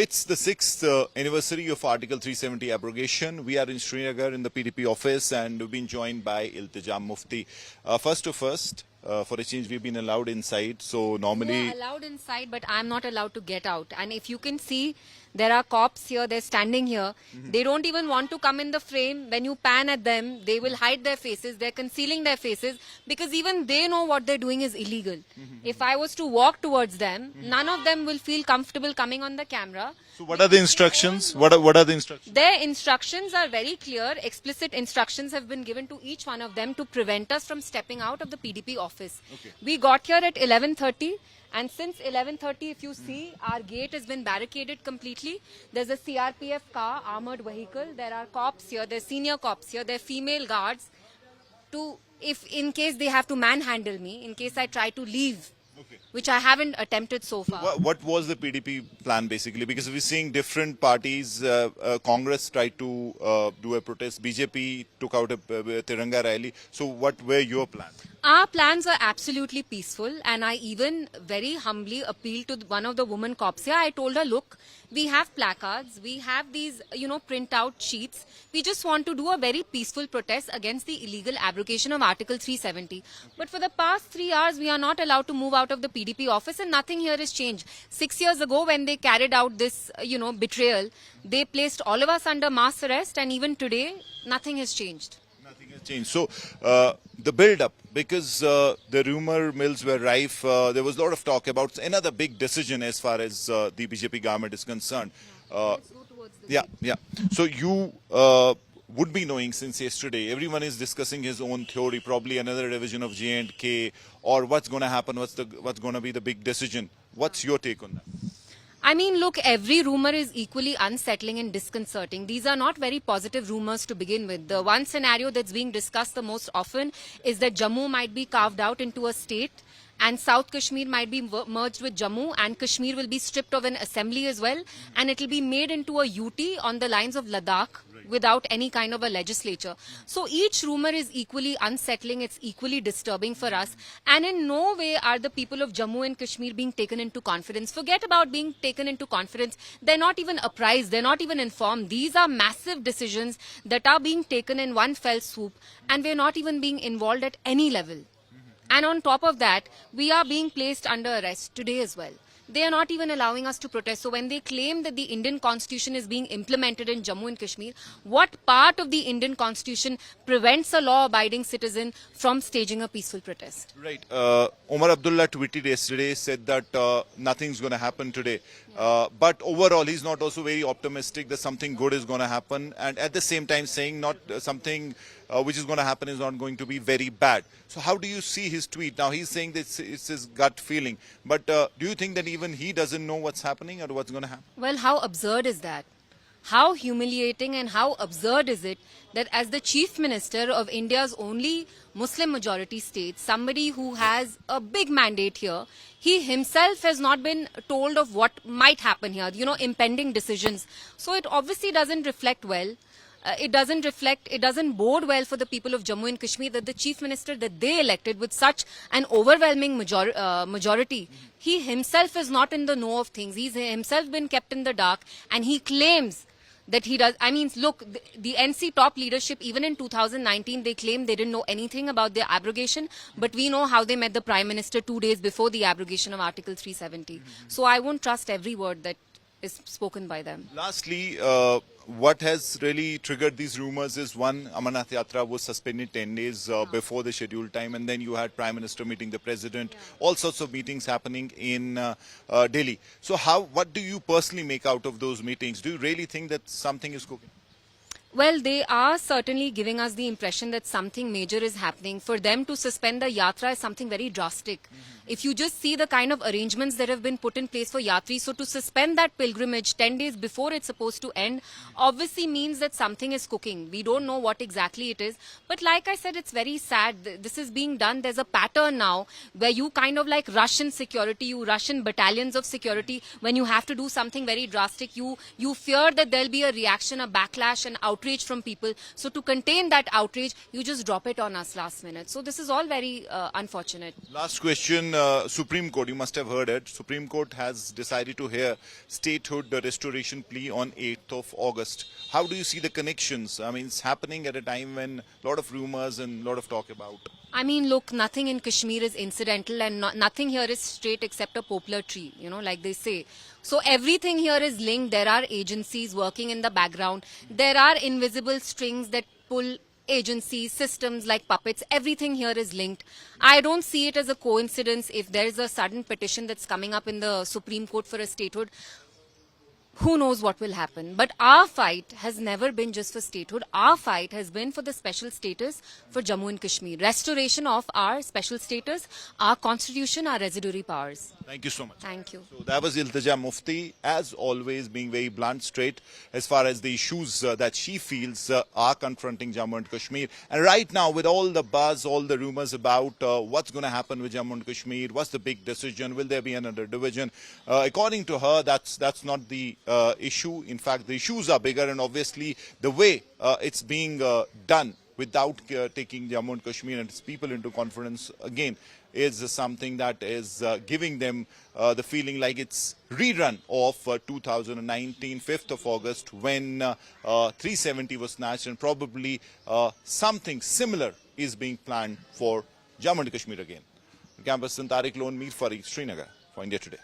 It's the 6th anniversary of Article 370 abrogation. We are in Srinagar in the PDP office and we've been joined by Iltijam Mufti. First, for a change, we've been allowed inside. So normally... You are allowed inside, but I'm not allowed to get out. And if you can see, there are cops here, they're standing here. They don't even want to come in the frame. When you pan at them, they will hide their faces. They're concealing their faces because even they know what they're doing is illegal. If I was to walk towards them, none of them will feel comfortable coming on the camera. So what are the instructions? What are the instructions? Their instructions are very clear. Explicit instructions have been given to each one of them to prevent us from stepping out of the PDP office. Okay. We got here at 11:30. And since 11:30, if you see, our gate has been barricaded completely. There's a CRPF car, armored vehicle. There are cops here. There's senior cops here. There are female guards. If in case they have to manhandle me, in case I try to leave, which I haven't attempted so far. What was the PDP plan basically? Because we're seeing different parties. Congress tried to do a protest. BJP took out a Tiranga rally. So what were your plans? Our plans are absolutely peaceful, and I even very humbly appealed to one of the women cops here. I told her, look, we have placards, we have these, print-out sheets. We just want to do a very peaceful protest against the illegal abrogation of Article 370. But for the past 3 hours, we are not allowed to move out of the PDP office, and nothing here has changed. 6 years ago, when they carried out this, betrayal, they placed all of us under mass arrest, and even today, nothing has changed. Nothing has changed. So the build-up, because the rumor mills were rife, there was a lot of talk about another big decision as far as the BJP government is concerned. Let's go towards the Yeah. So you would be knowing since yesterday, everyone is discussing his own theory, probably another revision of J&K, or what's going to happen, what's going to be the big decision. What's your take on that? I mean, look, every rumor is equally unsettling and disconcerting. These are not very positive rumors to begin with. The one scenario that's being discussed the most often is that Jammu might be carved out into a state and South Kashmir might be merged with Jammu, and Kashmir will be stripped of an assembly as well, and it will be made into a UT on the lines of Ladakh without any kind of a legislature. So each rumor is equally unsettling, it's equally disturbing for us, and in no way are the people of Jammu and Kashmir being taken into confidence. Forget about being taken into confidence. They're not even apprised, they're not even informed. These are massive decisions that are being taken in one fell swoop, and we're not even being involved at any level. And on top of that, we are being placed under arrest today as well. They are not even allowing us to protest. So when they claim that the Indian constitution is being implemented in Jammu and Kashmir, what part of the Indian constitution prevents a law-abiding citizen from staging a peaceful protest? Right. Omar Abdullah tweeted yesterday, said that nothing's going to happen today. But overall, he's not also very optimistic that something good is going to happen. And at the same time saying not something which is going to happen is not going to be very bad. So how do you see his tweet? Now, he's saying that it's his gut feeling. But do you think that even he doesn't know what's happening or what's going to happen? Well, how absurd is that? How humiliating and how absurd is it that as the Chief Minister of India's only Muslim majority state, somebody who has a big mandate here, he himself has not been told of what might happen here, impending decisions. So it obviously doesn't reflect well. It doesn't bode well for the people of Jammu and Kashmir that the Chief Minister that they elected with such an overwhelming majority, he himself is not in the know of things. He's himself been kept in the dark, and he claims that he does. I mean, look, the NC top leadership, even in 2019, they claimed they didn't know anything about the abrogation, but we know how they met the Prime Minister 2 days before the abrogation of Article 370. So I won't trust every word that is spoken by them. Lastly, what has really triggered these rumors is one, Amarnath Yatra was suspended 10 days before the scheduled time, and then you had Prime Minister meeting the President, all sorts of meetings happening in Delhi. So what do you personally make out of those meetings? Do you really think that something is cooking? Well, they are certainly giving us the impression that something major is happening. For them to suspend the yatra is something very drastic. If you just see the kind of arrangements that have been put in place for yatris, so to suspend that pilgrimage 10 days before it's supposed to end obviously means that something is cooking. We don't know what exactly it is. But like I said, it's very sad. This is being done. There's a pattern now where you kind of like rush in security, you rush in battalions of security. When you have to do something very drastic, you fear that there'll be a reaction, a backlash, an outcry outrage from people. So to contain that outrage, you just drop it on us last minute. So this is all very unfortunate. Last question, Supreme Court, you must have heard it. Supreme Court has decided to hear statehood restoration plea on 8th of August. How do you see the connections? I mean, it's happening at a time when a lot of rumors and a lot of talk about. I mean, look, nothing in Kashmir is incidental and nothing here is straight except a poplar tree, you know, like they say. So everything here is linked. There are agencies working in the background. There are invisible strings that pull agencies, systems like puppets. Everything here is linked. I don't see it as a coincidence if there is a sudden petition that's coming up in the Supreme Court for a statehood. Who knows what will happen? But our fight has never been just for statehood. Our fight has been for the special status for Jammu and Kashmir. Restoration of our special status, our constitution, our residuary powers. Thank you so much. Thank you. So that was Iltija Mufti, as always being very blunt, straight as far as the issues that she feels are confronting Jammu and Kashmir. And right now, with all the buzz, all the rumors about what's going to happen with Jammu and Kashmir, what's the big decision, will there be another division? According to her, that's not the issue. In fact, the issues are bigger, and obviously the way it's being done without taking Jammu and Kashmir and its people into confidence again is something that is giving them the feeling like it's rerun of 2019, 5th of August, when 370 was snatched, and probably something similar is being planned for Jammu and Kashmir again. Campus Tariq Loan, Mir Farid, Srinagar for India Today.